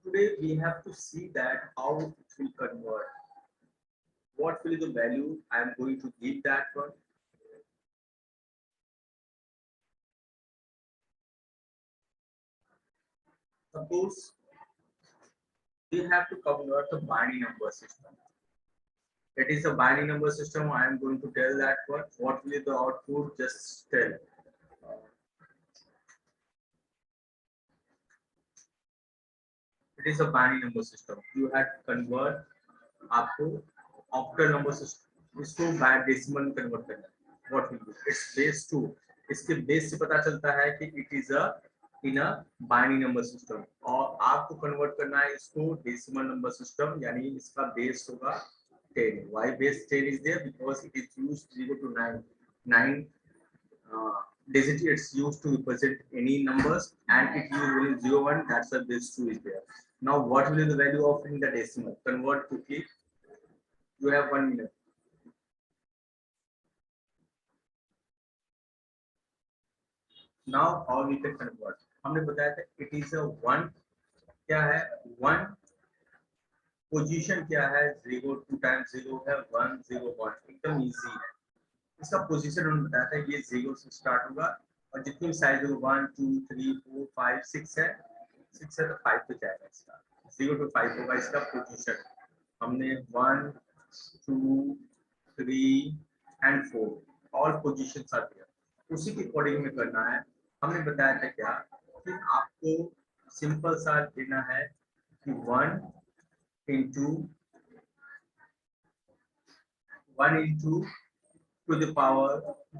Today we have to see that how it will convert. What will be the value I am going to give that one? Suppose we have to convert the binary number system. It is a binary number system. I am going to tell that what will be the output? Just tell. It is a binary number system. You have to convert आपको octal number system इसको decimal में convert करना है. What will be? It's base 2. इसके base से पता चलता है कि it is a in a binary number system और आपको कन्वर्ट करना है इसको डेसिमल नंबर सिस्टम यानी इसका बेस होगा 10. Why base 10 is there? Because it is used 0 to 9 digit. It's used to represent any numbers and it usually 0 1. That's why base 2 is there. Now what will be the value of in the decimal? Convert quickly. You have 1 minute. Now how we can convert? हमने बताया था it is a 1. क्या है 1? Position क्या है 0 2 times 0 है 1 0 1. एकदम easy है. इसका पोजीशन हमने बताया था ये 0 से स्टार्ट होगा और जितनी साइज होगा 1 2 3 4 5 6 है 6 है तो 5 पे जाएगा इसका 0 to 5 होगा इसका पोजीशन. हमने 1 2 3 and 4 all positions are there. उसी के अकॉर्डिंग में करना है. हमने बताया था क्या कि आपको सिंपल सा देना है कि 1 into 2 the power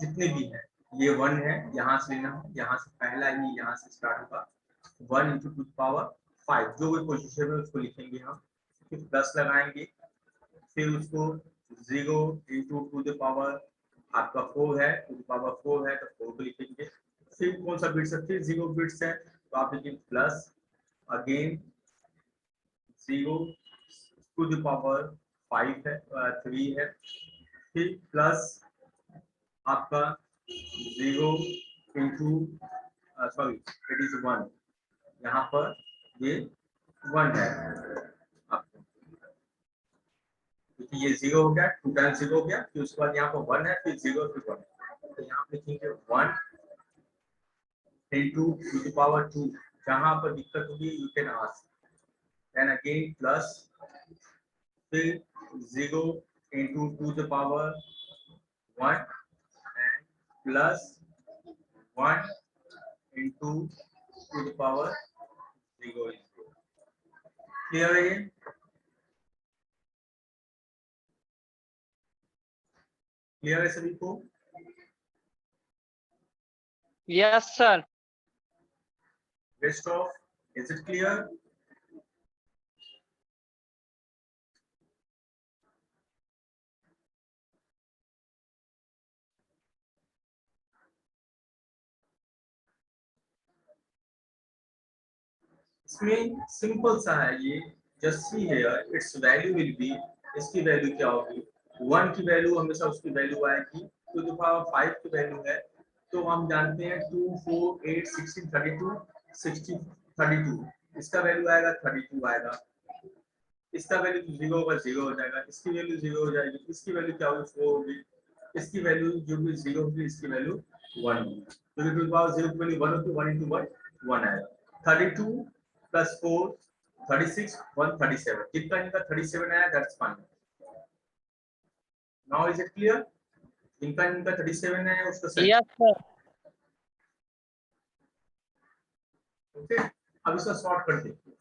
जितने भी है ये 1 है यहाँ से लेना है यहाँ से पहला ही यहाँ से स्टार्ट होगा 1 into 2 the power 5 जो भी पोजीशन है उसको लिखेंगे हम फिर प्लस लगाएंगे फिर उसको 0 into 2 the power आपका 4 है 2 the power 4 है तो 4 को लिखेंगे. फिर कौन सा बिट्स है फिर 0 बिट्स है तो आप लिखेंगे plus again 0 to the power 5 है 3 है फिर प्लस आपका 0 into सॉरी इट इज 1 यहाँ पर ये 1 है आपको क्योंकि ये 0 हो गया 2 टाइम्स 0 हो गया फिर उसके बाद यहाँ पर 1 है फिर 0 फिर 1 तो यहाँ पे लिखेंगे 1 into to the power 2. जहाँ पर दिक्कत होगी you can ask. Then again plus फिर 0 into 2 the power 1 and plus 1 into 2 the power 0 is 0. Clear है ये? Clear है सभी को? Yes, sir. Rest of, is it clear? इसमें सिंपल सा है ये just see here its value will be इसकी वैल्यू क्या होगी 1 की वैल्यू हमेशा उसकी वैल्यू आएगी टू द पावर 5 की वैल्यू है तो हम जानते हैं 2 4 8 16 32 60 32 इसका वैल्यू आएगा 32 आएगा इसका वैल्यू 0 होगा 0 हो जाएगा इसकी वैल्यू 0 हो जाएगी इसकी वैल्यू क्या होगी 4 होगी इसकी वैल्यू जो भी 0 होगी इसकी वैल्यू 1 होगी तो टू द पावर 0 की वैल्यू 1 होगी 1 into 1 1 आएगा 32 plus 4 36 137 कितना इनका 37 आया that's fine. Now is it clear? इनका 37 है उसका सेट. Yes, sir. ओके अब इसका शॉर्टकट देखिए.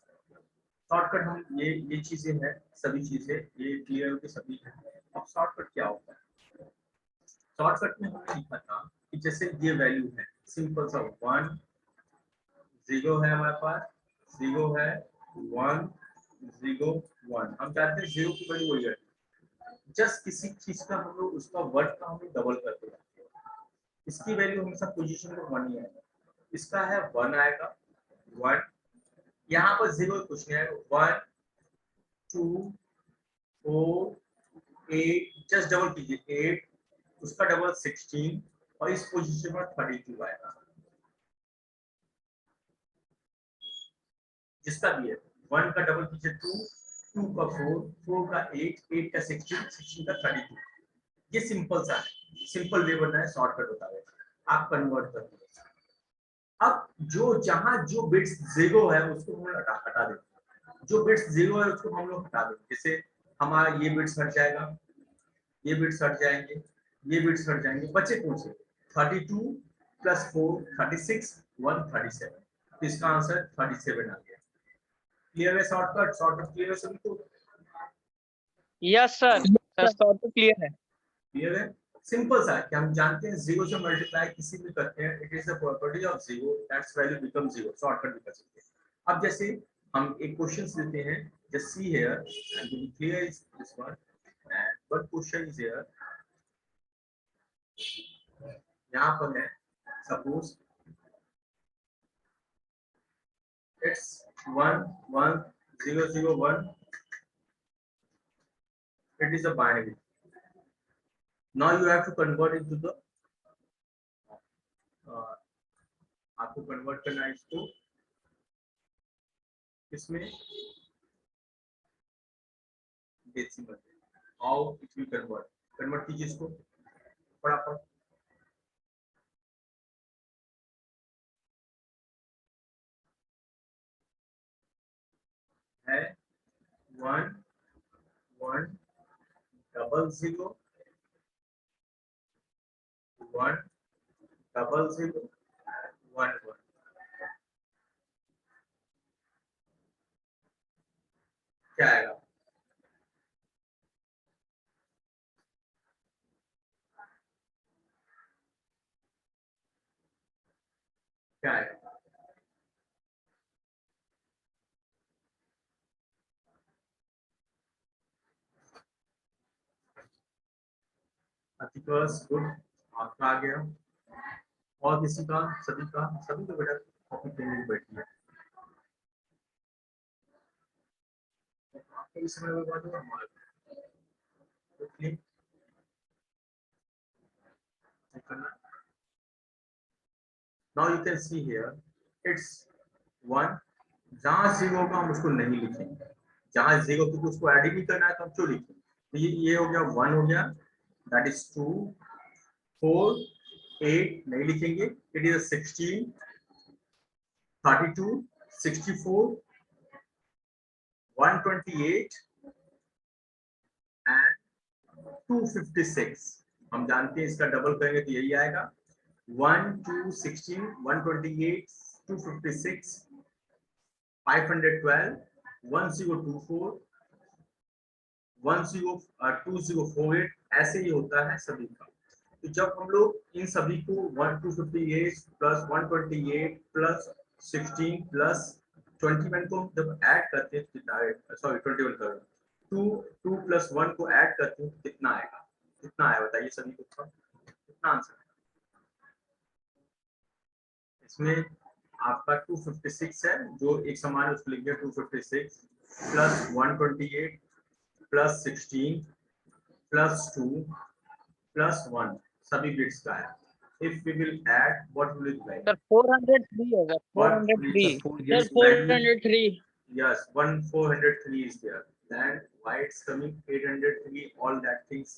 शॉर्टकट हम ये चीजें हैं सभी चीजें ये क्लियर हो के सभी हैं. अब शॉर्टकट क्या होता है? शॉर्टकट में हमने लिखा था कि जैसे ये वैल्यू है सिंपल सा 1 0 है हमारे पास 0 है 1 0 1 हम चाहते हैं 0 की वैल्यू वही है जस्ट किसी चीज का हम लोग उसका वर्ड का हम डबल करते जाते हैं इसकी वैल्यू हमेशा पोजीशन में 1 ही आएगा इसका है 1 आएगा 1 यहाँ पर 0 कुछ नहीं आएगा 1 2 4 8 जस्ट डबल कीजिए 8 उसका डबल 16 और इस पोजीशन पर 32 आएगा जिसका भी है 1 का डबल कीजिए 2, 2 का 4, 4 का 8, 8 का 16, 16 का 32। ये सिंपल सा है, सिंपल वे बनना है, शॉर्टकट होता है, आप कन्वर्ट कर दो। अब जो जहां जो बिट्स जीरो है उसको हम हटा देंगे, जो बिट्स जीरो है उसको हम लोग हटा देंगे। जैसे हमारा ये बिट्स हट जाएगा, ये बिट्स हट जाएंगे, ये बिट्स हट जाएंगे, बचे कौन से? 32 प्लस 4 36, 137। तो इसका आंसर 37 आ गया। क्लियर है? शॉर्टकट, शॉर्टकट क्लियर है सभी को? यस सर, सर तो क्लियर है। क्लियर है? सिंपल सा है कि हम जानते हैं जीरो से मल्टीप्लाई किसी भी करते हैं, it is the property of zero, that's value become zero. Shortcut भी कर सकते हैं। अब जैसे हम एक क्वेश्चन लेते हैं, just see here and you clear this one and one question is here. यहाँ पर है suppose it's 1 1 0 0 1. It is a binary. Now you have to convert it to the आपको कन्वर्ट करना है इसको इसमें decimal. How it will convert कीजिए इसको फटाफट। है 1 1 डबल 0 1 डबल 0 1 1। क्या आएगा? क्या आएगा? अतिकर्ष गुड, आपका आ गया। और किसी का? सभी का? सभी को बेटा कॉपी करने की बैठी है। आपको इस समय में बात होगा हमारे क्लिक करना। Now you can see here it's 1। जहां जीरो होगा हम उसको नहीं लिखेंगे, जहां जीरो क्योंकि उसको ऐड ही नहीं करना है तो हम क्यों लिखेंगे। तो ये हो गया 1 हो गया, दैट इज 2 4 8 नहीं लिखेंगे, इट इज 16 32 64 128 एंड 256। हम जानते हैं इसका डबल करेंगे तो यही आएगा 1 2 16 128 256 512 1024 2048। ऐसे ही होता है सभी का। तो जब हम लोग इन सभी को 1258 प्लस 128 प्लस 16 प्लस 21 को जब ऐड करते हैं कितना आएगा? सॉरी 21 कर 2 2 प्लस 1 को ऐड करते हैं कितना आएगा? कितना आया बताइए सभी को, कितना आंसर है इसमें? आपका 256 है, जो एक समान है उसको लिख दिया 256 प्लस 128 प्लस 16 प्लस 2 प्लस 1 सभी बिट्स का है। If we will add, what will it be? Sir 403 है sir, 403 sir, 403। Yes, 1403 is there. Then why it's coming 803? All that things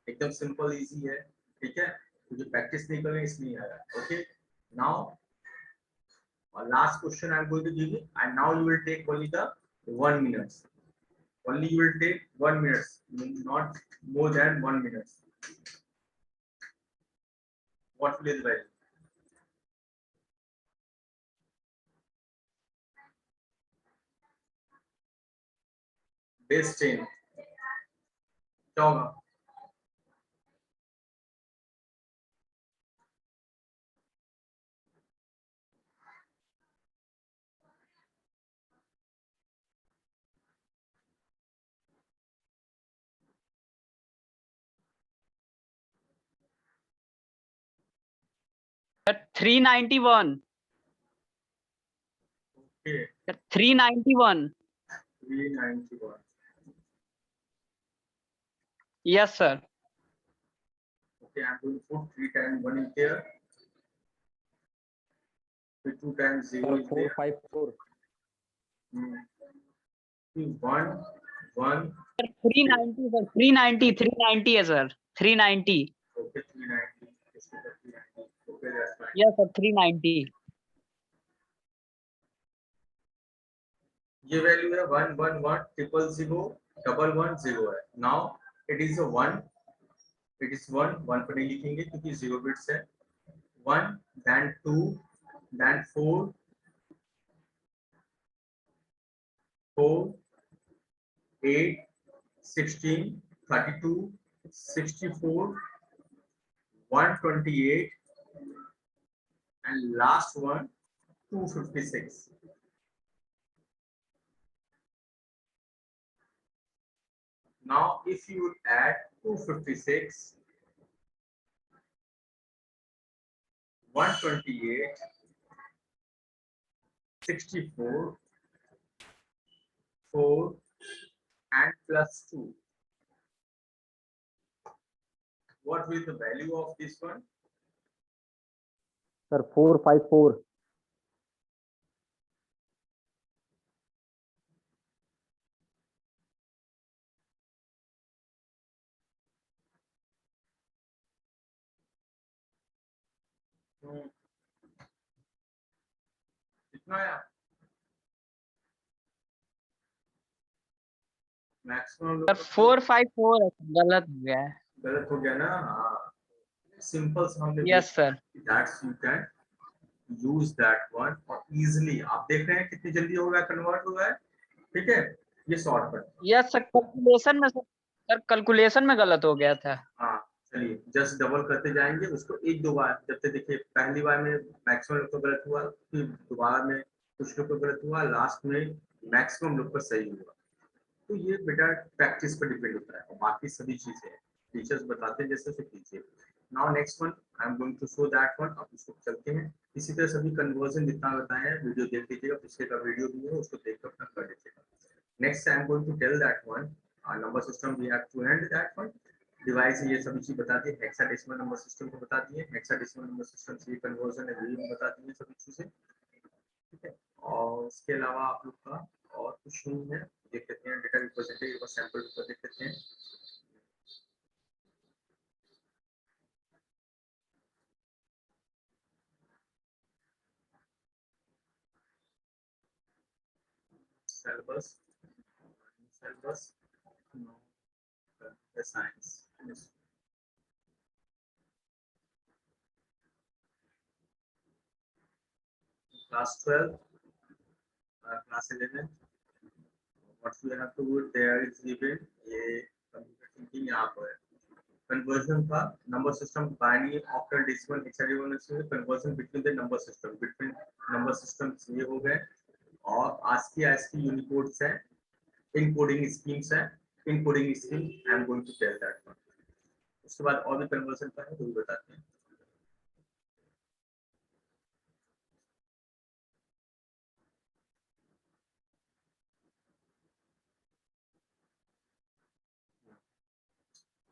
एकदम simple easy है, ठीक है? मुझे प्रैक्टिस नहीं करें इसलिए आ रहा है। Okay, now last question I'm going to give you, and now you will take only the 1 minute. Only you will take 1 minute, not more than 1 minute. What will be the value? Base 10 क्या होगा? Sir 391। Okay, 391। 391. Yes sir. Okay, I'm going to put 3 times 1 is there. 2 times 0 is there. 454. One one 390 sir, 390 है sir, 390। Okay 390 okay that's fine. Yes sir 390। ये value है 1110000 है। Now it is a 1, it is 1 पर नहीं लिखेंगे क्योंकि 0 bits है। 1 then 2 then 4 8 16 32 64 128 and last one 256. Now if you add 256 128 64 4 and plus 2, what will the value of this one? Sir 454। कितना आया? मैक्सिमम सर 454 है, गलत हो गया है। गलत हो गया ना? हाँ सिंपल से हमने yes sir. That's you can use that one और इजीली आप देख रहे हैं कितनी जल्दी हो रहा है, कन्वर्ट हो रहा है। ठीक है, ये शॉर्टकट। यस सर, कैलकुलेशन में सर कैलकुलेशन में गलत हो गया था। हाँ चलिए जस्ट डबल करते जाएंगे उसको एक दो बार। जब तक देखिए पहली बार में मैक्सिमम लोग को गलत हुआ, फिर दोबारा में कुछ लोग को गलत हुआ, लास्ट में मैक्सिमम लोग का सही हुआ। तो ये बेटा प्रैक्टिस पर डिपेंड होता है और बाकी सभी चीजें टीचर्स बताते हैं जैसे कीजिए। Now next one I am going to show that one. अब इसको चलते हैं। इसी तरह सभी कन्वर्जन जितना बताए हैं वीडियो देख लीजिएगा, पिछले का वीडियो भी है उसको देख कर अपना कर लीजिएगा। Next I am going to tell that one number system we have to hand that one device. ये सभी चीज बता दी, हेक्साडेसिमल नंबर सिस्टम को बता दिए, हेक्साडेसिमल नंबर सिस्टम से कन्वर्जन है वो बता दिए सभी चीजें। ठीक है, और इसके अलावा आप लोग का और कुछ नहीं है। देख लेते हैं डेटा रिप्रेजेंटेटिव और सैंपल पेपर देख लेते हैं। syllabus no the science class 12 class 11 what we have to do there is given ये कंप्यूटर थिंकिंग यहाँ पर है। कन्वर्जन का number system binary octal decimal hexadecimal से conversion between the number systems ये हो गए। और ASCII यूनिकोड्स है, इनकोडिंग स्कीम्स है। Encoding scheme I am going to tell that one. उसके बाद और भी कन्वर्जन का है वो भी बताते हैं।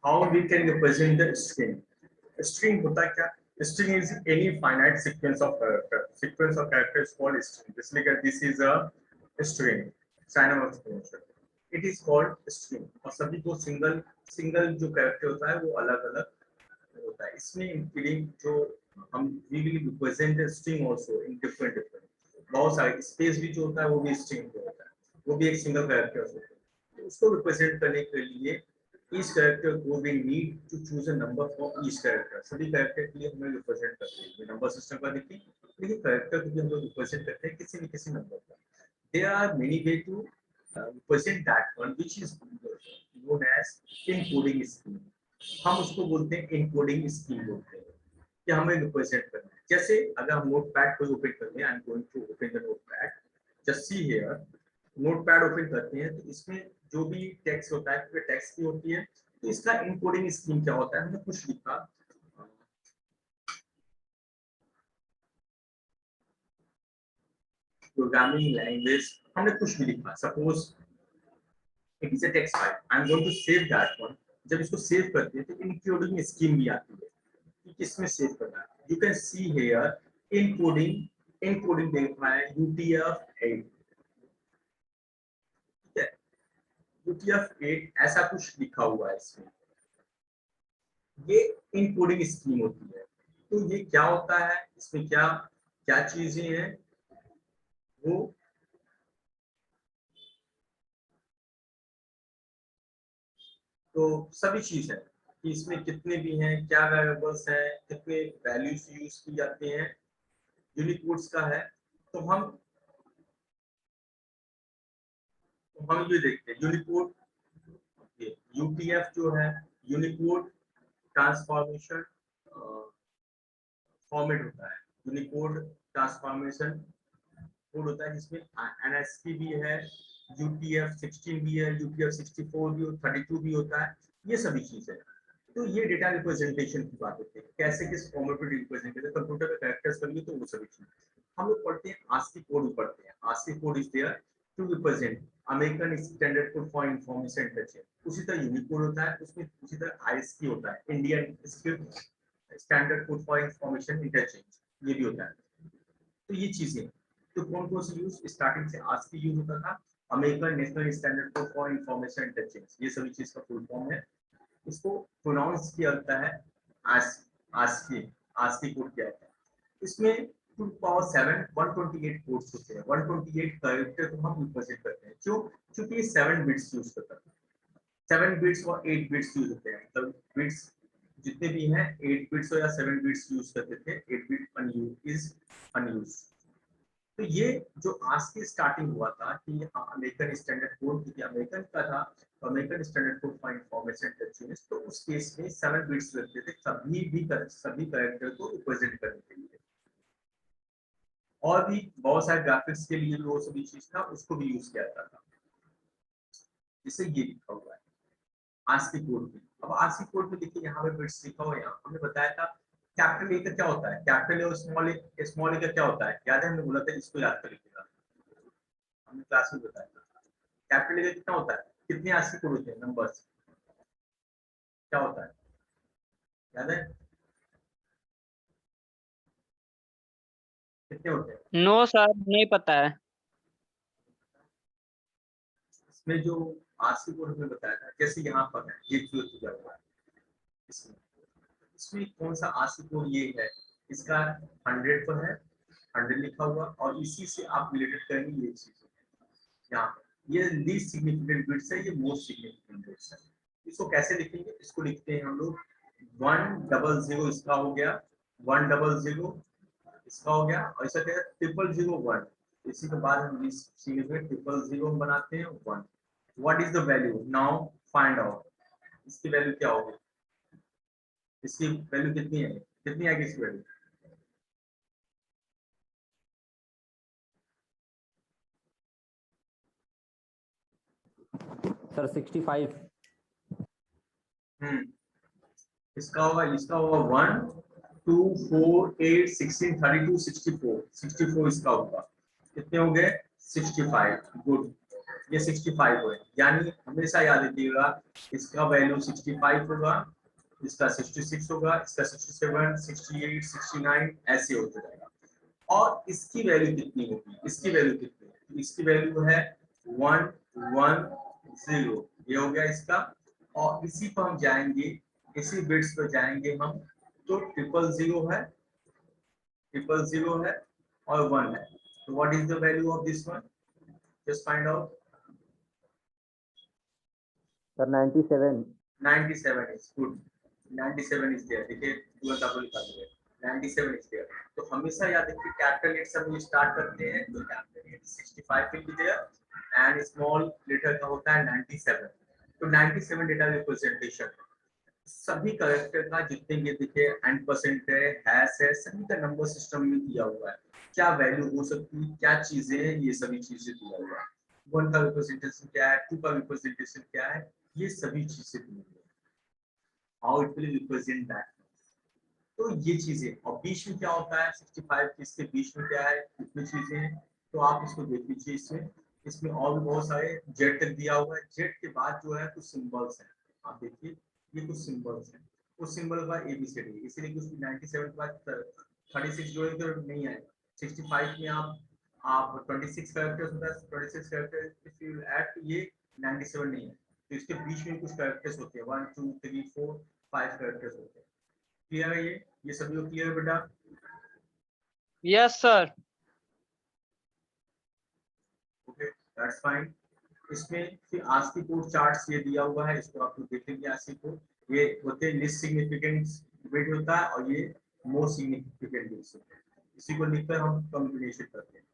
How we can represent the string? String होता क्या? String is any finite sequence of character. Sequence of character is called string. Basically, this is a string. Sign of exponential. It is called string. और सभी को single जो character होता है वो अलग अलग होता है। इसमें इंक्लूडिंग जो हम we will represent the string also in different बहुत सारे स्पेस भी जो होता है वो भी स्ट्रिंग होता है, वो भी एक सिंगल कैरेक्टर होता है। तो उसको रिप्रेजेंट करने के लिए each character को we need to choose a number for each character। सभी कैरेक्टर के लिए हमें रिप्रेजेंट करते हैं नंबर सिस्टम का। देखिए लेकिन कैरेक्टर को भी हम लोग रिप्रेजेंट करते हैं किसी न किसी नंबर पर। there are many way to represent that one which is known as encoding scheme। हम उसको बोलते हैं encoding scheme बोलते हैं कि हमें रिप्रेजेंट करना है। जैसे अगर हम नोटपैड को ओपन करते हैं, I am going to open the notepad, just see here. Notepad open करते हैं तो इसमें जो भी टेक्स्ट होता है वो टेक्स्ट की होती है। तो इसका इनकोडिंग स्कीम क्या होता है? हमने कुछ लिखा प्रोग्रामिंग लैंग्वेज, हमने कुछ भी लिखा, suppose it is a text file, I am going to save that one. जब इसको सेव करते हैं तो इनकोडिंग स्कीम भी आती है कि किसमें सेव करना है। You can see here encoding देख रहा है UTF-8 UTF-8 ऐसा कुछ लिखा हुआ है इसमें, ये इनकोडिंग स्कीम होती है। तो ये क्या होता है, इसमें क्या क्या चीजें हैं, वो तो सभी चीज है कि इसमें कितने भी हैं, क्या वेरिएबल्स हैं, कितने वैल्यूज यूज की जाती हैं, यूनिकोड्स का है। तो हम ये देखते हैं यूनिकोड, यूटीएफ जो है यूनिकोड ट्रांसफॉर्मेशन फॉर्मेट होता है, यूनिकोड ट्रांसफॉर्मेशन कोड होता है, जिसमें एनएसपी भी है, UTF-16 भी है, UTF-64 भी, 32 भी होता है, ये सभी चीजें। तो ये डेटा रिप्रेजेंटेशन की बात होती है, कैसे किस फॉर्मेट में रिप्रेजेंट करते हैं, कंप्यूटर में कैरेक्टर्स करेंगे तो वो सभी चीजें हम लोग पढ़ते हैं। आस्की कोड भी पढ़ते हैं, ASCII code is there to represent American standard code for information interchange. उसी तरह यूनिकोड होता है, उसमें उसी तरह आईएसकी होता है, Indian standard code for information interchange, ये भी होता है। तो ये चीजें, तो कौन कौन सी यूज स्टार्टिंग से आस्की यूज होता था, American national standard code for information interchange, ये सभी चीज का फुल फॉर्म है। इसको प्रोनाउंस किया जाता है आस्की, आस्की कोड किया जाता है। इसमें 2 पावर 7 128 कोड्स होते हैं, 128 कैरेक्टर को हम रिप्रेजेंट करते हैं। क्यों? क्योंकि ये 7 बिट्स यूज करता है, 7 बिट्स और 8 बिट्स यूज होते हैं, मतलब बिट्स जितने भी हैं 8 बिट्स या 7 बिट्स यूज करते थे, 8 बिट अनयूज्ड। तो ये जो आज की स्टार्टिंग हुआ था कि अमेरिकन स्टैंडर्ड कोड, क्योंकि अमेरिकन का था, तो American standard code for information technology, तो उस केस में 7 बिट्स लगते थे सभी कैरेक्टर को रिप्रेजेंट करने के लिए। और भी बहुत सारे ग्राफिक्स के लिए वो सभी चीज था, उसको भी यूज किया जाता था, जिससे ये लिखा हुआ है आस्की कोड में। अब आस्की कोड में देखिए यहाँ पे बिट्स लिखा हुआ है, यहाँ हमने बताया था कैपिटल ए का क्या होता है, कैपिटल ए और स्मॉल ए का क्या होता है, याद है हमने बोला था, इसको याद कर लीजिएगा, हमने क्लास में बताया था। कैपिटल ए का कितना होता है, कितने आस्की कोड होते हैं, नंबर्स क्या होता है, याद है कितने होते हैं? नो सर, नहीं पता है। इसमें जो आस्की कोड हमने बताया था, जैसे यहाँ पर है ये जो दिया हुआ है, इसमें इसमें कौन सा आस्की कोड ये है, इसका 100 पर है, 100 लिखा हुआ, और इसी से आप रिलेटेड करेंगे ये चीज यहाँ पे। ये लीस्ट सिग्निफिकेंट बिट्स है, ये मोस्ट सिग्निफिकेंट बिट्स है। इसको कैसे लिखेंगे, इसको लिखते हैं हम लोग 100, इसका हो गया 100, इसका हो गया, और इसका क्या है 00001, इसी के बाद हम इस सीरीज में 000 बनाते हैं 1। What is the value, now find out इसकी वैल्यू क्या होगी, इसकी वैल्यू कितनी है, कितनी आएगी इसकी वैल्यू, सर 65। इसका होगा 1 2 4 8 16 32 64 इसका होगा, कितने हो गए 65। गुड, ये 65 हुए, यानी हमेशा याद रखिएगा इसका वैल्यू 65 होगा, इसका 66 होगा, इसका 67 68 69 ऐसे होते जाएगा। और इसकी वैल्यू कितनी होगी, इसकी वैल्यू कितनी है, इसकी वैल्यू है 110, ये हो गया इसका। और इसी पर हम जाएंगे, इसी बिट्स पर जाएंगे हम, तो 000 है, 000 है और 1 है, तो what is the value of this one, just find out. Sir 97। 97 is good, 97 is there, देखिए तुरंत आप लिखा दिए 97 is there। तो हमेशा याद रखिए कैपिटल लेटर से हम स्टार्ट करते हैं, तो capital letter 65 will be there and small letter का होता है 97। तो 97 डेटा रिप्रेजेंटेशन सभी कैरेक्टर का, जितने ये दिखे एंड परसेंट है, हैश है, सभी का नंबर सिस्टम में दिया हुआ है, क्या वैल्यू हो सकती है, क्या चीजें हैं, ये सभी चीजें दिया हुआ है। 1 का रिप्रेजेंटेशन क्या है, 2 का रिप्रेजेंटेशन क्या है, ये सभी चीजें दी हुई है, how it will represent that. तो ये चीजें, और बीच में क्या होता है 65 के इसके बीच में क्या है, कितनी चीजें हैं, तो आप इसको देख लीजिए। इसमें इसमें और भी बहुत सारे जेड तक दिया हुआ है, जेड के बाद जो है कुछ सिंबल्स हैं, आप देखिए ये कुछ सिंबल्स हैं, उस सिंबल का एबीसीडी, इसीलिए कुछ 97 के बाद 36 जोड़ेंगे तो नहीं आएगा। 65 में आप 26 कैरेक्टर्स होता है, 26 कैरेक्टर इफ यू ऐड, ये 97 नहीं है, तो इसके बीच में कुछ कैरेक्टर्स होते हैं, 1 2 3 4 5 कैरेक्टर्स होते हैं। क्लियर है ये सभी को क्लियर बेटा? Yes sir. Okay that's fine. इसमें फिर आस्की कोड चार्ट्स ये दिया हुआ है, इसको आप लोग देख लेंगे। आस्की कोड ये होते हैं लिस्ट सिग्निफिकेंट बिट होता है और ये मोस्ट सिग्निफिकेंट बिट्स होते हैं, इसी को लिखकर हम कॉम्बिनेशन करते हैं।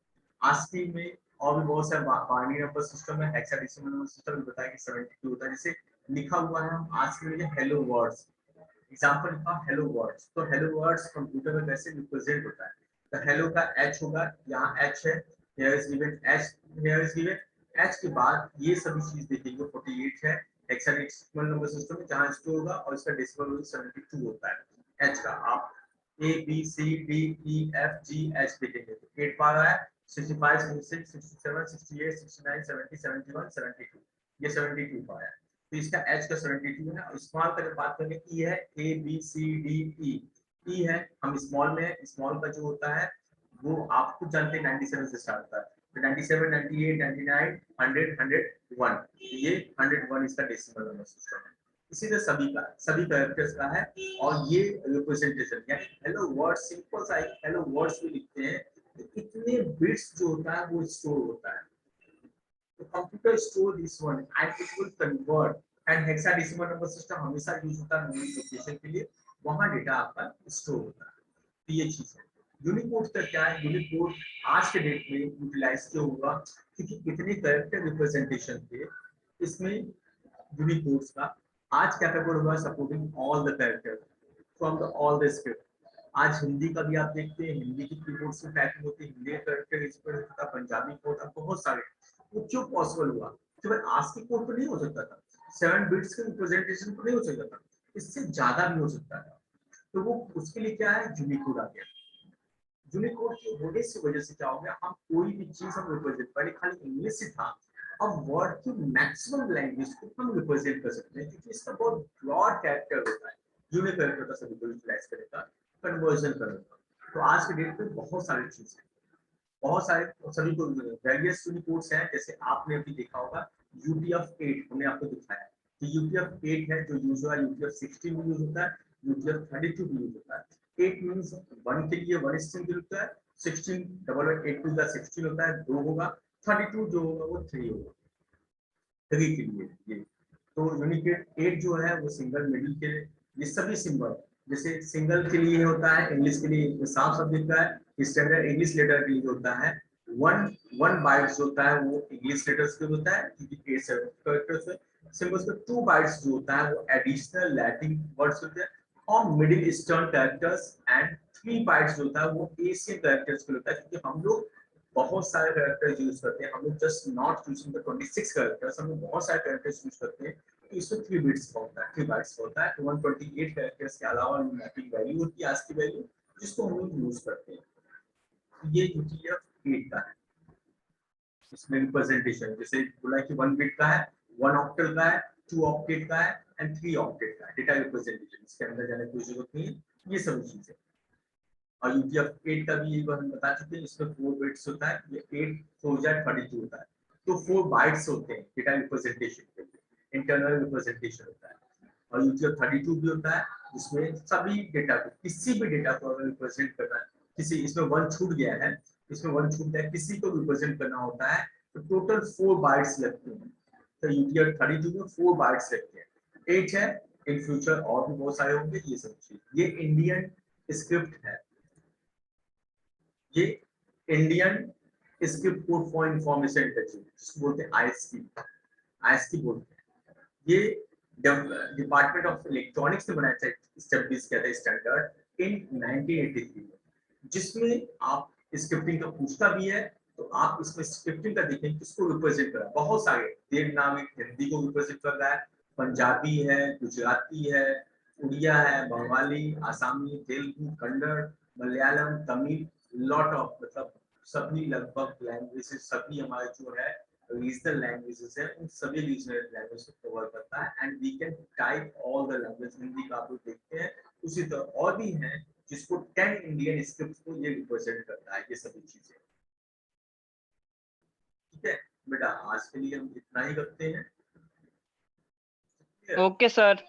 आस्की में और भी बहुत सारे बाइनरी नंबर सिस्टम है, हेक्साडेसिमल नंबर सिस्टम भी बताया कि 72 होता है। जैसे लिखा हुआ है हम आस्की में हेलो वर्ड्स, एग्जांपल लिखा हेलो वर्ड्स, तो हेलो वर्ड्स कंप्यूटर में कैसे रिप्रेजेंट होता है, तो हेलो का एच होगा, यहाँ एच है, here is given H, here is given H के बाद ये सभी चीज देखेंगे 48 है हेक्साडेसिमल नंबर सिस्टम में जहां स्टोर होगा, और इसका डेसिमल 72 होता है। एच का आप A B C D E F G H देखेंगे तो 8 पा रहा है, 65 66 67 68 69 70 71 72, ये 72 पाया है, तो इसका एच का 72 है। और स्मॉल का जब बात करेंगे ई है, ए बी सी डी ई, ई है हम स्मॉल में, स्मॉल का जो होता है वो आप खुद जानते हैं 97 से स्टार्ट होता है, तो 97 98 99 100 101, ये 101 इसका डेसिमल नंबर सिस्टम है। इसी तरह सभी कैरेक्टर्स का है, और ये रिप्रेजेंटेशन यानी हेलो वर्ड, सिंपल सा एक हेलो वर्ड्स भी लिखते हैं तो इतने बिट्स जो होता है वो स्टोर होता है, तो computer store this one and it will convert, and hexadecimal number system हमेशा यूज होता है मेमोरी लोकेशन के लिए, वहां डेटा आपका स्टोर होता है। तो ये चीज है। यूनिकोड का क्या है, यूनिकोड आज के डेट में यूटिलाइज क्यों होगा, क्योंकि इतने कैरेक्टर रिप्रेजेंटेशन थे इसमें यूनिकोड्स का, आज कैपेबल हुआ supporting all the character from the all the script. आज हिंदी का भी आप देखते हैं, हिंदी की कीबोर्ड से टाइपिंग होती है, हिंदी का कैरेक्टर इस पर होता है, पंजाबी कोड अब बहुत सारे, वो क्यों पॉसिबल हुआ, केवल आज की कोड तो नहीं हो सकता था, 7 बिट्स के रिप्रेजेंटेशन तो नहीं हो सकता था, इससे ज्यादा भी हो सकता है, तो वो उसके लिए क्या है यूनिकोड आ गया। यूनिकोड के होने की वजह से क्या हो गया, हम कोई भी चीज हम रिप्रेजेंट, पहले खाली इंग्लिश से था, अब वर्ड की मैक्सिमम लैंग्वेज को हम रिप्रेजेंट कर सकते हैं, क्योंकि इसका बहुत ब्रॉड कैरेक्टर होता है, यूनिक कैरेक्टर का सभी को यूटिलाइज करेगा, कन्वर्जन करेगा। तो आज के डेट में बहुत सारी चीजें, बहुत सारे सभी को वेरियस यूनिकोड्स हैं, जैसे आपने अभी देखा होगा UTF-8 हमने आपको दिखाया, तो UTF-8 है जो यूज हुआ, UTF-16 भी यूज होता है, UTF-32 भी यूज होता है। 8 मींस 1 के लिए 1 स्ट्रिंग होता है, 16 डबल 8 टू का 16 होता है, 2 होगा, 32 जो होगा वो 3 होगा, 3 के लिए ये। तो यूनिकोड 8 जो है वो सिंगल मिडिल के, ये सभी सिंबल, जैसे सिंगल के लिए होता है इंग्लिश के लिए साफ साफ दिखता है, स्टैंडर्ड इंग्लिश लेटर के लिए होता है 1 बाइट्स होता है, वो इंग्लिश लेटर्स के होता है क्योंकि 8 कैरेक्टर्स है। सिंबल्स का 2 बाइट्स जो होता है वो एडिशनल लैटिन वर्ड्स होते हैं, और middle eastern characters and 3 bytes जो होता है वो एशियन कैरेक्टर्स के होता है, क्योंकि हम लोग बहुत सारे कैरेक्टर्स यूज करते हैं, हम लोग just not using the 26 characters, हम लोग बहुत सारे कैरेक्टर्स यूज करते हैं, तो इसमें 3 बिट्स का होता है, 3 बाइट्स का होता है, तो 128 कैरेक्टर्स के अलावा मैपिंग वैल्यू होती है आज की वैल्यू, जिसको हम लोग यूज करते हैं। ये UTF-8 का है, इसमें रिप्रेजेंटेशन जैसे बोला कि 1 बिट का है, 1 ऑक्टल का है, 2 ऑक्टेट का है एंड 3 ऑक्टेट का है, डेटा रिप्रेजेंटेशन इसके अंदर जाने की जरूरत नहीं है, ये सभी चीजें। और UTF-8 का भी हम बता चुके हैं, इसमें 4 बिट्स होता है, ये 8 4 32 होता है, तो 4 बाइट्स होते हैं डेटा रिप्रेजेंटेशन के लिए, इंटरनल रिप्रेजेंटेशन होता है। और UTF-32 भी होता है, जिसमें सभी डेटा को, किसी भी डेटा को अगर रिप्रेजेंट करना है, किसी इसमें 1 छूट गया है, इसमें 1 छूट गया है, किसी को रिप्रेजेंट करना होता है तो टोटल 4 बाइट्स लगते हैं, तो UTF-32 में 4 बाइट्स लगते हैं। 8 है, इन फ्यूचर और भी बहुत सारे होंगे, ये सब चीज, ये इंडियन स्क्रिप्ट है, ये Indian script code for information technology जिसको बोलते हैं ISP बोलते हैं। ये डिपार्टमेंट ऑफ इलेक्ट्रॉनिक्स ने बनाया था, एस्टैब्लिश किया था स्टैंडर्ड इन 1983 में, जिसमें आप स्क्रिप्टिंग का पूछता भी है, तो आप इसमें स्क्रिप्टिंग का देखें किसको रिप्रेजेंट कर रहा है, बहुत सारे देवनागरी हिंदी को रिप्रेजेंट कर रहा है, पंजाबी है, गुजराती है, उड़िया है, बंगाली, आसामी, तेलुगु, कन्नड़, मलयालम, तमिल, लॉट ऑफ, मतलब सभी लगभग लैंग्वेजेस, सभी हमारे जो है रीजनल लैंग्वेजेस है, उन सभी रीजनल लैंग्वेज को कवर करता है, and we can type all the language. Hindi का आप लोग देखते हैं, उसी तरह और भी हैं जिसको 10 इंडियन स्क्रिप्ट को ये रिप्रेजेंट करता है, ये सभी चीजें, ठीक है। बेटा आज के लिए हम इतना ही करते हैं। Okay sir.